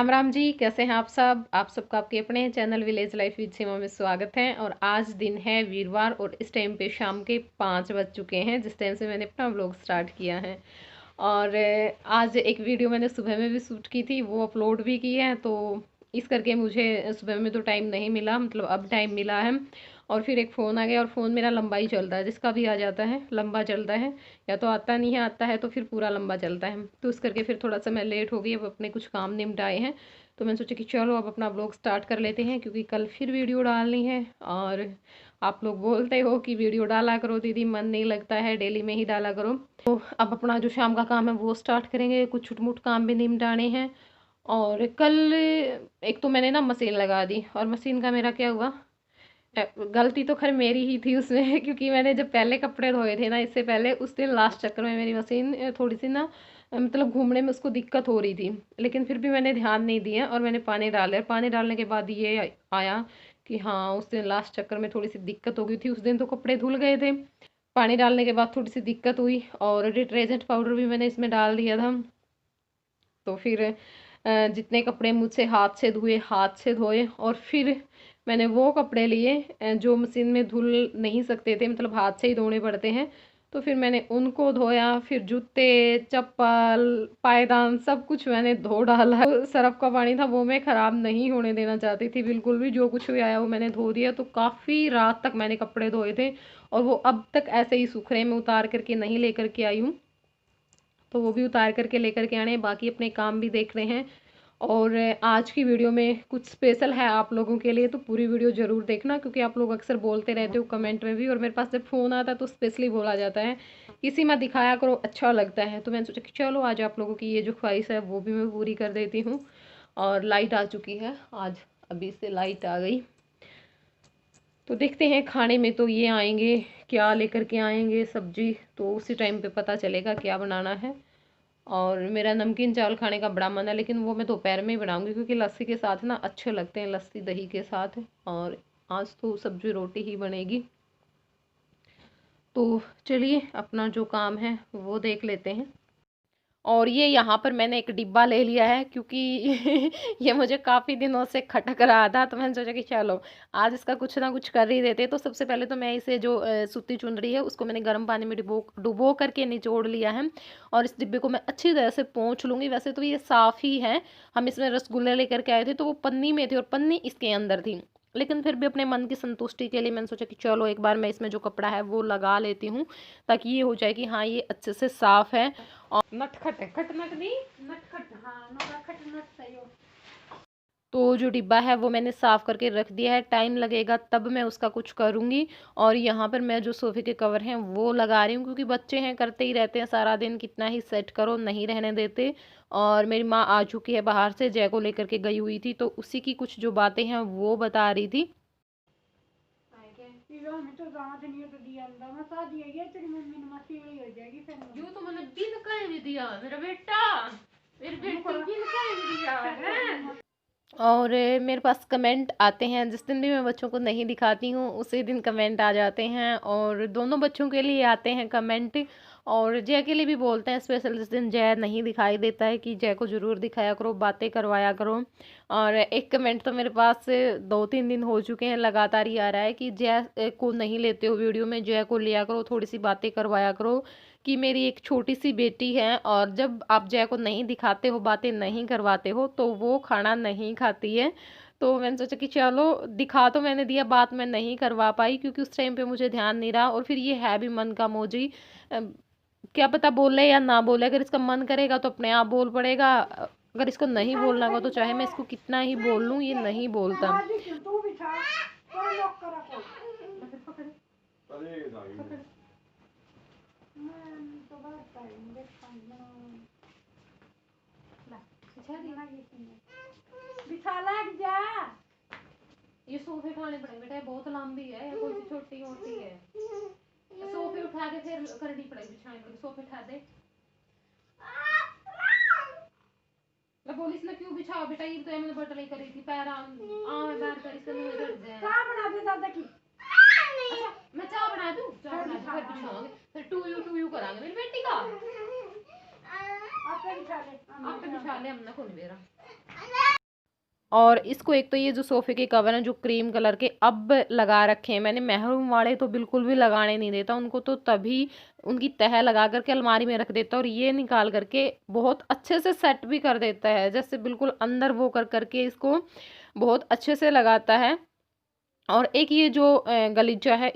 राम राम जी, कैसे हैं आप सब। आप सबका आपके अपने चैनल विलेज लाइफ विद सीमा में स्वागत है। और आज दिन है वीरवार और इस टाइम पे शाम के 5 बज चुके हैं जिस टाइम से मैंने अपना व्लॉग स्टार्ट किया है। और आज एक वीडियो मैंने सुबह में भी शूट की थी, वो अपलोड भी की है। तो इस करके मुझे सुबह में तो टाइम नहीं मिला, मतलब अब टाइम मिला है। और फिर एक फ़ोन आ गया और फ़ोन मेरा लंबा ही चलता है, जिसका भी आ जाता है लंबा चलता है, या तो आता नहीं है, आता है तो फिर पूरा लंबा चलता है। तो इस करके फिर थोड़ा सा मैं लेट हो गई, अब अपने कुछ काम निपटाए हैं। तो मैंने सोचा कि चलो अब अपना ब्लॉग स्टार्ट कर लेते हैं, क्योंकि कल फिर वीडियो डालनी है। और आप लोग बोलते हो कि वीडियो डाला करो दीदी, मन नहीं लगता है, डेली में ही डाला करो। तो अब अपना जो शाम का काम है वो स्टार्ट करेंगे, कुछ छुटमुट काम भी निपटाने हैं। और कल एक तो मैंने ना मशीन लगा दी, और मशीन का मेरा क्या हुआ, गलती तो खैर मेरी ही थी उसमें क्योंकि मैंने जब पहले कपड़े धोए थे ना, इससे पहले, उस दिन लास्ट चक्कर में मेरी मशीन थोड़ी सी ना, मतलब घूमने में उसको दिक्कत हो रही थी। लेकिन फिर भी मैंने ध्यान नहीं दिया और मैंने पानी डाला। पानी डालने के बाद ये आया कि हाँ, उस दिन लास्ट चक्कर में थोड़ी सी दिक्कत हो गई थी। उस दिन तो कपड़े धुल गए थे, पानी डालने के बाद थोड़ी सी दिक्कत हुई। और डिटर्जेंट पाउडर भी मैंने इसमें डाल दिया था। तो फिर जितने कपड़े मुझसे हाथ से धुए, हाथ से धोए। और फिर मैंने वो कपड़े लिए जो मशीन में धुल नहीं सकते थे, मतलब हाथ से ही धोने पड़ते हैं। तो फिर मैंने उनको धोया, फिर जूते, चप्पल, पायदान सब कुछ मैंने धो डाला। सरफ का पानी था वो मैं ख़राब नहीं होने देना चाहती थी बिल्कुल भी, जो कुछ भी आया वो मैंने धो दिया। तो काफ़ी रात तक मैंने कपड़े धोए थे, और वो अब तक ऐसे ही सूख रहे हैं। मैं उतार करके नहीं लेकर के आई हूँ, तो वो भी उतार करके लेकर के आने हैं। बाकी अपने काम भी देख रहे हैं। और आज की वीडियो में कुछ स्पेशल है आप लोगों के लिए, तो पूरी वीडियो ज़रूर देखना, क्योंकि आप लोग अक्सर बोलते रहते हो कमेंट में भी, और मेरे पास जब फ़ोन आता है तो स्पेशली बोला जाता है किसी में दिखाया करो, अच्छा लगता है। तो मैंने सोचा कि चलो आज आप लोगों की ये जो ख्वाहिश है वो भी मैं पूरी कर देती हूँ। और लाइट आ चुकी है आज, अभी से लाइट आ गई। तो देखते हैं, खाने में तो ये आएंगे, क्या लेकर के आएंगे सब्जी, तो उसी टाइम पे पता चलेगा क्या बनाना है। और मेरा नमकीन चावल खाने का बड़ा मन है, लेकिन वो मैं दोपहर में ही बनाऊंगी, क्योंकि लस्सी के साथ ना अच्छे लगते हैं, लस्सी दही के साथ। और आज तो सब्जी रोटी ही बनेगी। तो चलिए अपना जो काम है वो देख लेते हैं। और ये यहाँ पर मैंने एक डिब्बा ले लिया है, क्योंकि ये मुझे काफ़ी दिनों से खटक रहा था। तो मैंने सोचा कि चलो आज इसका कुछ ना कुछ कर ही देते। तो सबसे पहले तो मैं इसे जो सूती चुनरी है उसको मैंने गर्म पानी में डुबो करके निचोड़ लिया है। और इस डिब्बे को मैं अच्छी तरह से पोंछ लूँगी। वैसे तो ये साफ़ ही है, हम इसमें रसगुल्ले लेकर के आए थे तो वो पन्नी में थे और पन्नी इसके अंदर थी। लेकिन फिर भी अपने मन की संतुष्टि के लिए मैंने सोचा कि चलो एक बार मैं इसमें जो कपड़ा है वो लगा लेती हूँ, ताकि ये हो जाए कि हाँ ये अच्छे से साफ़ है। और नटखट है, खट नट नहीं, नटखट, हाँ नटखट नट सही हो। तो जो डिब्बा है वो मैंने साफ़ करके रख दिया है, टाइम लगेगा तब मैं उसका कुछ करूँगी। और यहाँ पर मैं जो सोफ़े के कवर हैं वो लगा रही हूँ, क्योंकि बच्चे हैं करते ही रहते हैं सारा दिन, कितना ही सेट करो नहीं रहने देते। और मेरी माँ आ चुकी है बाहर से, जय को लेकर के गई हुई थी, तो उसी की कुछ जो बातें हैं वो बता रही थी। यूं तो मैंने बिन कहे भी दिया मेरा बेटा, मेरी बेटी बिन कहे भी दिया है। और मेरे पास कमेंट आते हैं, जिस दिन भी मैं बच्चों को नहीं दिखाती हूँ उसी दिन कमेंट आ जाते हैं, और दोनों बच्चों के लिए आते हैं कमेंट। और जय के लिए भी बोलते हैं स्पेशल, जिस दिन जय नहीं दिखाई देता है कि जय को ज़रूर दिखाया करो, बातें करवाया करो। और एक कमेंट तो मेरे पास 2-3 दिन हो चुके हैं लगातार ही आ रहा है कि जय को नहीं लेते हो वीडियो में, जय को लिया करो, थोड़ी सी बातें करवाया करो, कि मेरी एक छोटी सी बेटी है और जब आप जय को नहीं दिखाते हो, बातें नहीं करवाते हो, तो वो खाना नहीं खाती है। तो मैंने सोचा कि चलो दिखा तो मैंने दिया, बात मैं नहीं करवा पाई क्योंकि उस टाइम पे मुझे ध्यान नहीं रहा। और फिर ये है भी मन का मोजी, क्या पता बोले या ना बोले, अगर इसका मन करेगा तो अपने आप बोल पड़ेगा, अगर इसको नहीं बोलना होगा तो चाहे मैं इसको कितना ही बोल लूँ ये नहीं बोलता। ये सोफे उठाने पड़ेंगे बेटा, बहुत लंबी है, कोई सी छोटी मोटी है। सोफे उठा के फिर करनी पड़ेगी, बिछाने पड़ेगी, सोफे उठा दे। मैं बोलिस ना क्यों बिछाओ बेटा, ये तो मैंने बटले करी थी पैर आ बैर कर इसके मुंह में चढ़ जाए। चाय बना दे दादा की। अच्छा मैं चाय बना दूं, चाय बना दूं, फिर बिछाओगे, फिर टू यू करांगे मेरी बेटी का। आपने बिछा ले हमने कौन बेरा। और इसको एक तो ये जो सोफ़े के कवर हैं जो क्रीम कलर के अब लगा रखे हैं मैंने, महरून वाले तो बिल्कुल भी लगाने नहीं देता उनको, तो तभी उनकी तह लगा करके अलमारी में रख देता है और ये निकाल करके बहुत अच्छे से सेट भी कर देता है, जैसे बिल्कुल अंदर वो कर करके इसको बहुत अच्छे से लगाता है। और एक ये जो गलीचा है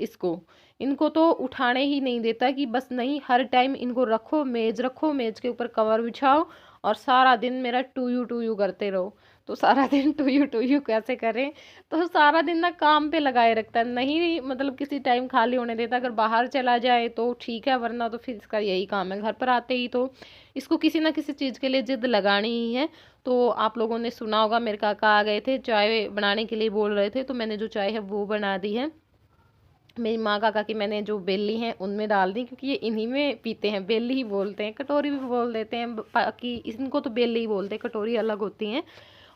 इनको तो उठाने ही नहीं देता, कि बस नहीं, हर टाइम इनको रखो मेज के ऊपर कवर बिछाओ और सारा दिन मेरा टू यू करते रहो। तो सारा दिन टू यू कैसे करें, तो सारा दिन ना काम पे लगाए रखता है, नहीं मतलब किसी टाइम खाली होने देता। अगर बाहर चला जाए तो ठीक है, वरना तो फिर इसका यही काम है, घर पर आते ही तो इसको किसी ना किसी चीज़ के लिए जिद लगानी ही है। तो आप लोगों ने सुना होगा, मेरे काका आ गए थे, चाय बनाने के लिए बोल रहे थे, तो मैंने जो चाय है वो बना दी है। मेरी माँ काका की मैंने जो बेली हैं उनमें डाल दी, क्योंकि ये इन्हीं में पीते हैं, बेली ही बोलते हैं, कटोरी भी बोल देते हैं, बाकी इनको तो बेली ही बोलते हैं, कटोरी अलग होती हैं।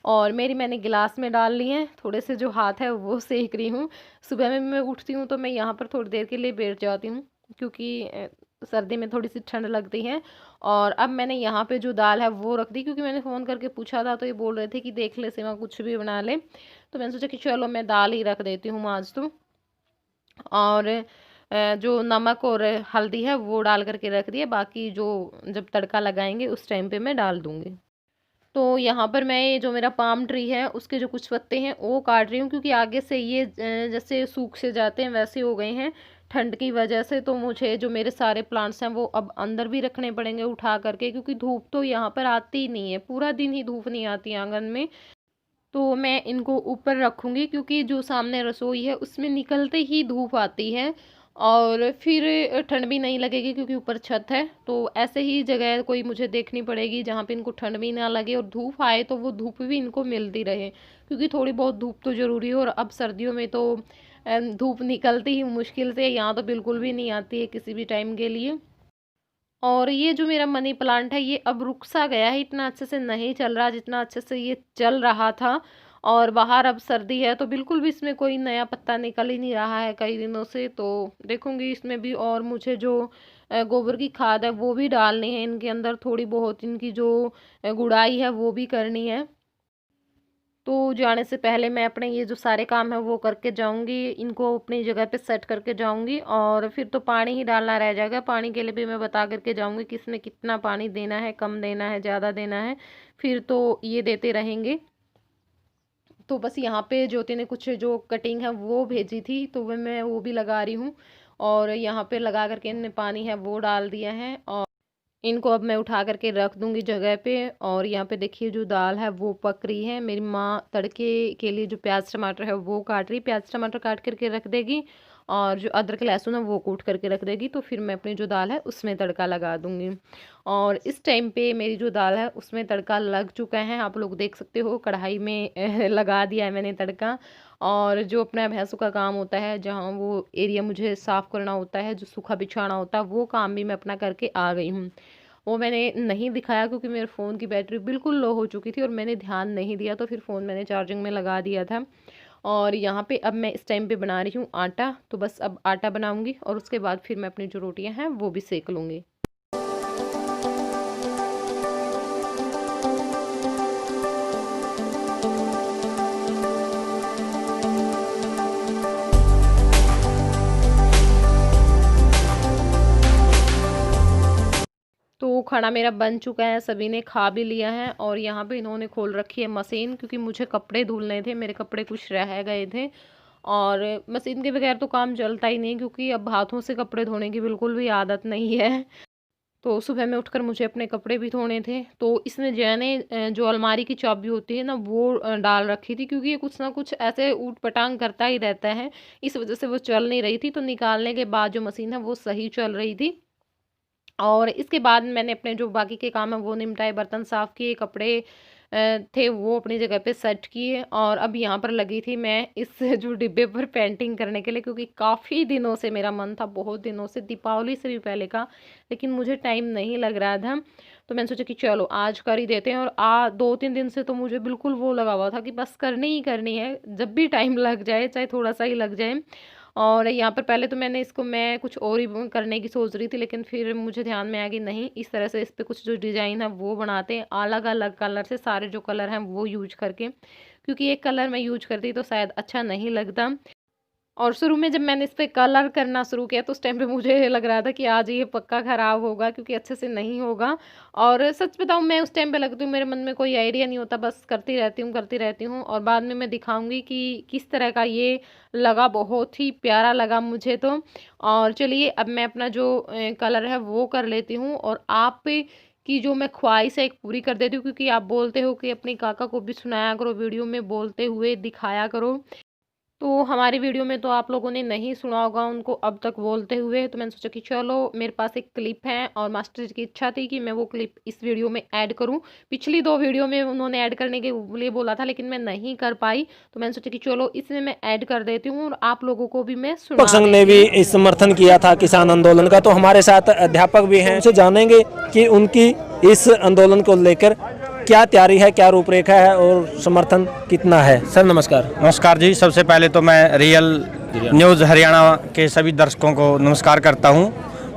और मेरी मैंने गिलास में डाल ली हैं, थोड़े से जो हाथ है वो सेक रही हूँ। सुबह में मैं उठती हूँ तो मैं यहाँ पर थोड़ी देर के लिए बैठ जाती हूँ, क्योंकि सर्दी में थोड़ी सी ठंड लगती है। और अब मैंने यहाँ पे जो दाल है वो रख दी, क्योंकि मैंने फ़ोन करके पूछा था तो ये बोल रहे थे कि देख ले सीमा, कुछ भी बना ले, तो मैंने सोचा कि चलो मैं दाल ही रख देती हूँ आज तो। और जो नमक और हल्दी है वो डाल करके रख दिया, बाकी जो जब तड़का लगाएंगे उस टाइम पे मैं डाल दूँगी। तो यहाँ पर मैं ये जो मेरा पाम ट्री है उसके जो कुछ पत्ते हैं वो काट रही हूँ, क्योंकि आगे से ये जैसे सूख से जाते हैं वैसे हो गए हैं ठंड की वजह से। तो मुझे जो मेरे सारे प्लांट्स हैं वो अब अंदर भी रखने पड़ेंगे उठा करके, क्योंकि धूप तो यहाँ पर आती ही नहीं है, पूरा दिन ही धूप नहीं आती आंगन में। तो मैं इनको ऊपर रखूँगी, क्योंकि जो सामने रसोई है उसमें निकलते ही धूप आती है और फिर ठंड भी नहीं लगेगी, क्योंकि ऊपर छत है। तो ऐसे ही जगह कोई मुझे देखनी पड़ेगी जहाँ पे इनको ठंड भी ना लगे और धूप आए तो वो धूप भी इनको मिलती रहे, क्योंकि थोड़ी बहुत धूप तो ज़रूरी है। और अब सर्दियों में तो धूप निकलती ही मुश्किल से, यहाँ तो बिल्कुल भी नहीं आती है किसी भी टाइम के लिए। और ये जो मेरा मनी प्लांट है ये अब रुक सा गया है, इतना अच्छे से नहीं चल रहा जितना अच्छे से ये चल रहा था। और बाहर अब सर्दी है तो बिल्कुल भी इसमें कोई नया पत्ता निकल ही नहीं रहा है कई दिनों से। तो देखूंगी इसमें भी, और मुझे जो गोबर की खाद है वो भी डालनी है इनके अंदर, थोड़ी बहुत इनकी जो गुड़ाई है वो भी करनी है। तो जाने से पहले मैं अपने ये जो सारे काम है वो करके जाऊंगी, इनको अपनी जगह पे सेट करके जाऊंगी। और फिर तो पानी ही डालना रह जाएगा, पानी के लिए भी मैं बता करके जाऊंगी कि इसमें कितना पानी देना है, कम देना है, ज़्यादा देना है, फिर तो ये देते रहेंगे। तो बस यहाँ पे ज्योति ने कुछ जो कटिंग है वो भेजी थी तो वह मैं वो भी लगा रही हूँ। और यहाँ पे लगा करके इनने पानी है वो डाल दिया है, और इनको अब मैं उठा करके रख दूंगी जगह पे। और यहाँ पे देखिए जो दाल है वो पक रही है, मेरी माँ तड़के के लिए जो प्याज टमाटर है वो काट रही, प्याज टमाटर काट करके रख देगी और जो अदरक लहसुन है वो कूट करके रख देगी। तो फिर मैं अपनी जो दाल है उसमें तड़का लगा दूंगी। और इस टाइम पे मेरी जो दाल है उसमें तड़का लग चुका है, आप लोग देख सकते हो कढ़ाई में लगा दिया है मैंने तड़का। और जो अपना भैंसों का काम होता है, जहाँ वो एरिया मुझे साफ़ करना होता है, जो सूखा बिछाना होता है, वो काम भी मैं अपना करके आ गई हूँ। वो मैंने नहीं दिखाया क्योंकि मेरे फ़ोन की बैटरी बिल्कुल लो हो चुकी थी और मैंने ध्यान नहीं दिया, तो फिर फ़ोन मैंने चार्जिंग में लगा दिया था। और यहाँ पे अब मैं इस टाइम पे बना रही हूँ आटा, तो बस अब आटा बनाऊँगी और उसके बाद फिर मैं अपनी जो रोटियाँ हैं वो भी सेक लूँगी। तो खाना मेरा बन चुका है, सभी ने खा भी लिया है। और यहाँ पे इन्होंने खोल रखी है मशीन, क्योंकि मुझे कपड़े धुलने थे, मेरे कपड़े कुछ रह गए थे। और मशीन के बगैर तो काम चलता ही नहीं, क्योंकि अब हाथों से कपड़े धोने की बिल्कुल भी आदत नहीं है। तो सुबह में उठकर मुझे अपने कपड़े भी धोने थे, तो इसने जया ने जो अलमारी की चाबी होती है ना वो डाल रखी थी, क्योंकि ये कुछ ना कुछ ऐसे ऊट पटांग करता ही रहता है, इस वजह से वो चल नहीं रही थी। तो निकालने के बाद जो मशीन है वो सही चल रही थी। और इसके बाद मैंने अपने जो बाकी के काम है वो निपटाए, बर्तन साफ़ किए, कपड़े थे वो अपनी जगह पे सेट किए। और अब यहाँ पर लगी थी मैं इस जो डिब्बे पर पेंटिंग करने के लिए, क्योंकि काफ़ी दिनों से मेरा मन था, बहुत दिनों से, दीपावली से भी पहले का, लेकिन मुझे टाइम नहीं लग रहा था। तो मैंने सोचा कि चलो आज कर ही देते हैं। और 2-3 दिन से तो मुझे बिल्कुल वो लगा हुआ था कि बस करनी ही करनी है, जब भी टाइम लग जाए चाहे थोड़ा सा ही लग जाए। और यहाँ पर पहले तो मैं कुछ और ही करने की सोच रही थी, लेकिन फिर मुझे ध्यान में आ गई नहीं, इस तरह से इस पर कुछ जो डिज़ाइन है वो बनाते हैं अलग अलग कलर से, सारे जो कलर हैं वो यूज करके, क्योंकि एक कलर मैं यूज करती तो शायद अच्छा नहीं लगता। और शुरू में जब मैंने इस पे कलर करना शुरू किया तो उस टाइम पे मुझे लग रहा था कि आज ये पक्का ख़राब होगा, क्योंकि अच्छे से नहीं होगा। और सच बताऊँ, मैं उस टाइम पे लगती हूँ मेरे मन में कोई आइडिया नहीं होता, बस करती रहती हूँ और बाद में मैं दिखाऊंगी कि किस तरह का ये लगा। बहुत ही प्यारा लगा मुझे तो। और चलिए अब मैं अपना जो कलर है वो कर लेती हूँ, और आप की जो मैं ख्वाहिश है एक पूरी कर देती हूँ, क्योंकि आप बोलते हो कि अपनी काका को भी सुनाया करो, वीडियो में बोलते हुए दिखाया करो। तो हमारी वीडियो में तो आप लोगों ने नहीं सुना होगा उनको अब तक बोलते हुए, तो मैंने सोचा कि चलो मेरे पास एक क्लिप है और मास्टर जी की इच्छा थी कि मैं वो क्लिप इस वीडियो में ऐड करूं। पिछली 2 वीडियो में उन्होंने ऐड करने के लिए बोला था, लेकिन मैं नहीं कर पाई, तो मैंने सोचा कि चलो इसमें मैं ऐड कर देती हूँ और आप लोगों को भी मैं सुना संघ ने भी इस समर्थन किया था किसान आंदोलन का। तो हमारे साथ अध्यापक भी हैं, उनसे जानेंगे कि उनकी इस आंदोलन को लेकर क्या तैयारी है, क्या रूपरेखा है और समर्थन कितना है। सर नमस्कार। नमस्कार जी। सबसे पहले तो मैं रियल न्यूज़ हरियाणा के सभी दर्शकों को नमस्कार करता हूं,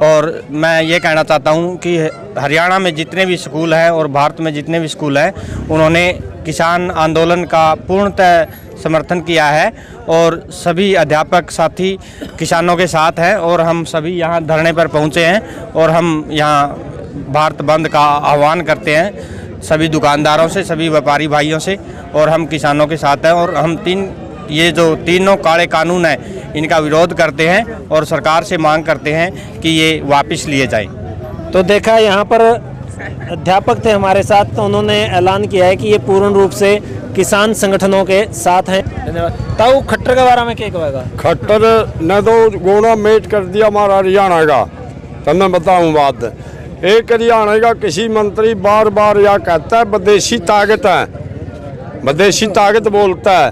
और मैं ये कहना चाहता हूं कि हरियाणा में जितने भी स्कूल हैं और भारत में जितने भी स्कूल हैं, उन्होंने किसान आंदोलन का पूर्णतः समर्थन किया है और सभी अध्यापक साथी किसानों के साथ हैं, और हम सभी यहाँ धरने पर पहुँचे हैं और हम यहाँ भारत बंद का आह्वान करते हैं सभी दुकानदारों से, सभी व्यापारी भाइयों से, और हम किसानों के साथ हैं। और हम ये जो तीनों काले कानून हैं इनका विरोध करते हैं और सरकार से मांग करते हैं कि ये वापस लिए जाएं। तो देखा यहाँ पर अध्यापक थे हमारे साथ, तो उन्होंने ऐलान किया है कि ये पूर्ण रूप से किसान संगठनों के साथ हैं। धन्यवाद। ताऊ खट्टर के बारे में क्या कहेगा? खट्टर ने तो गोना मेट कर दिया हमारा हरियाणा का। तब मैं बताऊँ बात, एक हरियाणा का किसी मंत्री बार बार यह कहता है विदेशी ताकत है, विदेशी ताकत बोलता है।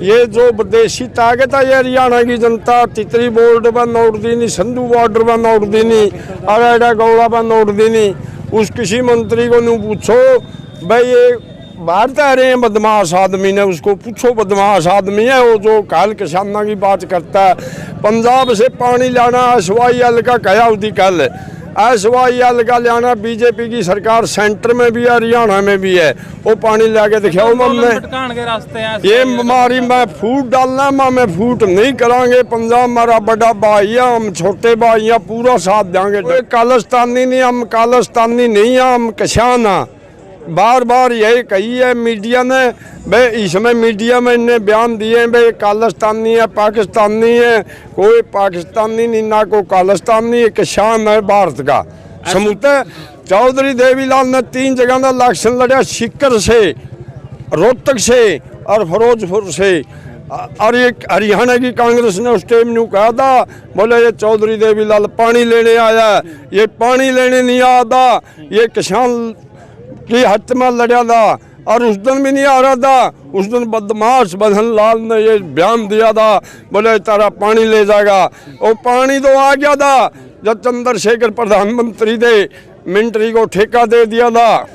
ये जो विदेशी ताकत है ये हरियाणा की जनता तितरी बोर्ड पर नोट देनी, संधू बॉर्डर पर नोट देनी, अरेडा गौड़ा पर नोट देनी। उस किसी मंत्री को नहीं पूछो भाई ये बाहर तय रहे हैं बदमाश आदमी ने, उसको पूछो बदमाश आदमी है वो जो काल किसानों की बात करता है। पंजाब से पानी लाना SYL का कहा उदी कल, SYL का लाना बीजेपी की सरकार सेंटर में भी है हरियाणा में भी है, वो पानी लाके दिखाओ मम्मी। ये हमारी मैं फूट डालना मैं फूट नहीं करांगे। पंजाब हमारा बड़ा भाई है, हम छोटे भाई हैं, पूरा साथ देंगे। कालिस्तानी नहीं, हम कालिस्तानी नहीं है, हम किसान हैं। बार बार यही कही है मीडिया ने, भाई इसमें मीडिया में इन्हें बयान दिए भाई खालिस्तानी है, पाकिस्तानी है। कोई पाकिस्तानी नहीं, ना कोई खालिस्तानी, किसान है भारत का समूचा। चौधरी देवीलाल ने 3 जगह का इलेक्शन लड़ा, सीकर से, रोहतक से और फिरोजपुर से। और ये हरियाणा की कांग्रेस ने उस टाइम न्यू कहा था, बोले ये चौधरी देवीलाल पानी लेने आया, ये पानी लेने नहीं आया था, ये किसान की हत्या में लड़ा था। और उस दिन भी नहीं आ रहा था, उस दिन बदमाश बदन लाल ने ये बयान दिया था, बोले तारा पानी ले जाएगा। और पानी तो आ गया था जब चंद्रशेखर प्रधानमंत्री थे, मिलिट्री को ठेका दे दिया था।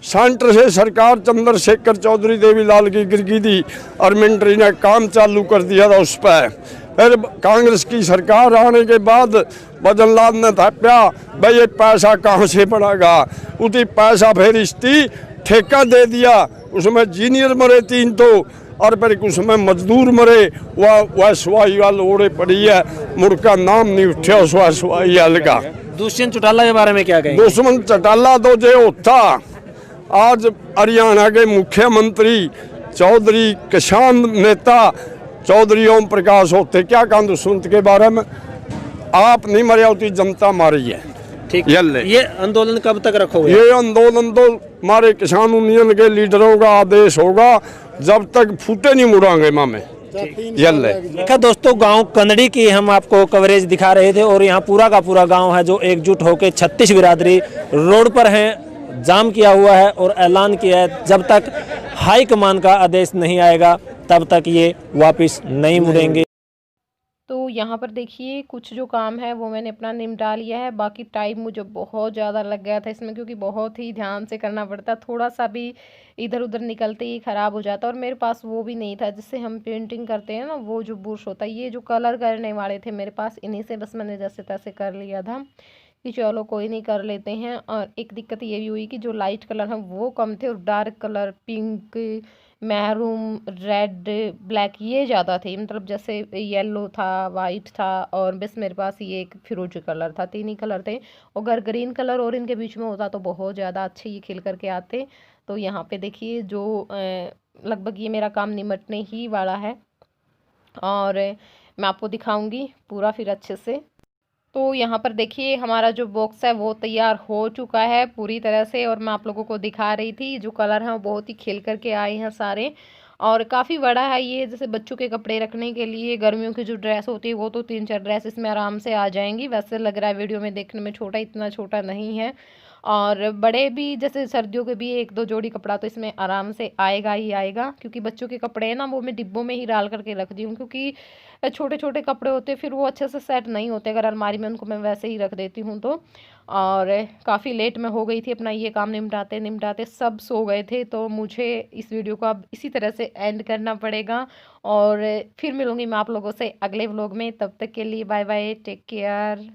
सेंटर से सरकार चंद्रशेखर चौधरी देवीलाल की गिर गई थी और मिलिट्री ने काम चालू कर दिया था उस पर। फिर कांग्रेस की सरकार आने के बाद बदनलाल ने थाप्या भाई ये पैसा कहाँ से बढ़ेगा, उसी पैसा फिर इसकी ठेका दे दिया। उसमें इंजीनियर मरे 3 तो, और फिर उसमें मजदूर मरे। वह SYL ओढ़े पड़ी है, मुड़का नाम नहीं उठा उस SYL का। दुष्यंत चौटाला के बारे में क्या कहेंगे? दुष्यंत चौटाला तो जो होता आज हरियाणा के मुख्यमंत्री चौधरी किसान नेता चौधरी ओम प्रकाश होते, क्या कहा दुष्यंत के बारे में? आप नहीं मरे होती, जनता मारी है। ठीक, ये आंदोलन कब तक रखोगे? ये आंदोलन तो हमारे किसान यूनियन के लीडरों का आदेश होगा, जब तक फूटे नहीं मुड़ांगे मामे। देखा दोस्तों, गांव कनड़ी की हम आपको कवरेज दिखा रहे थे, और यहाँ पूरा का पूरा गांव है जो एकजुट होकर 36 बिरादरी रोड पर हैं, जाम किया हुआ है और ऐलान किया है जब तक हाई कमान का आदेश नहीं आएगा तब तक ये वापस नहीं मुड़ेंगे। तो यहाँ पर देखिए कुछ जो काम है वो मैंने अपना निपटा लिया है। बाकी टाइम मुझे बहुत ज़्यादा लग गया था इसमें, क्योंकि बहुत ही ध्यान से करना पड़ता, थोड़ा सा भी इधर उधर निकलते ही ख़राब हो जाता। और मेरे पास वो भी नहीं था जिससे हम पेंटिंग करते हैं ना, वो जो ब्रश होता है। ये जो कलर करने वाले थे मेरे पास, इन्हीं से बस मैंने जैसे तैसे कर लिया था कि चलो कोई नहीं, कर लेते हैं। और एक दिक्कत ये भी हुई कि जो लाइट कलर हैं वो कम थे, और dark colour pink, maroon, red, black ये ज़्यादा थे। मतलब जैसे येलो था, वाइट था, और बस मेरे पास ये एक फिरोजी कलर था। 3 ही कलर थे। और अगर ग्रीन कलर और इनके बीच में होता तो बहुत ज़्यादा अच्छे ये खिल करके आते। तो यहाँ पे देखिए जो लगभग ये मेरा काम निमटने ही वाला है, और मैं आपको दिखाऊंगी पूरा फिर अच्छे से। तो यहाँ पर देखिए हमारा जो बॉक्स है वो तैयार हो चुका है पूरी तरह से, और मैं आप लोगों को दिखा रही थी जो कलर हैं वो बहुत ही खिल करके आए हैं सारे। और काफ़ी बड़ा है ये, जैसे बच्चों के कपड़े रखने के लिए, गर्मियों की जो ड्रेस होती है वो तो 3-4 ड्रेस इसमें आराम से आ जाएंगी। वैसे लग रहा है वीडियो में देखने में छोटा, इतना छोटा नहीं है। और बड़े भी जैसे सर्दियों के भी 1-2 जोड़ी कपड़ा तो इसमें आराम से आएगा ही आएगा, क्योंकि बच्चों के कपड़े हैं ना वो मैं डिब्बों में ही डाल करके रख दी हूँ, क्योंकि छोटे छोटे कपड़े होते फिर वो अच्छे से सेट नहीं होते अगर अलमारी में उनको मैं वैसे ही रख देती हूँ तो। और काफ़ी लेट में हो गई थी, अपना ये काम निपटाते निपटाते सब सो गए थे। तो मुझे इस वीडियो को अब इसी तरह से एंड करना पड़ेगा, और फिर मिलूंगी मैं आप लोगों से अगले व्लॉग में। तब तक के लिए बाय बाय, टेक केयर।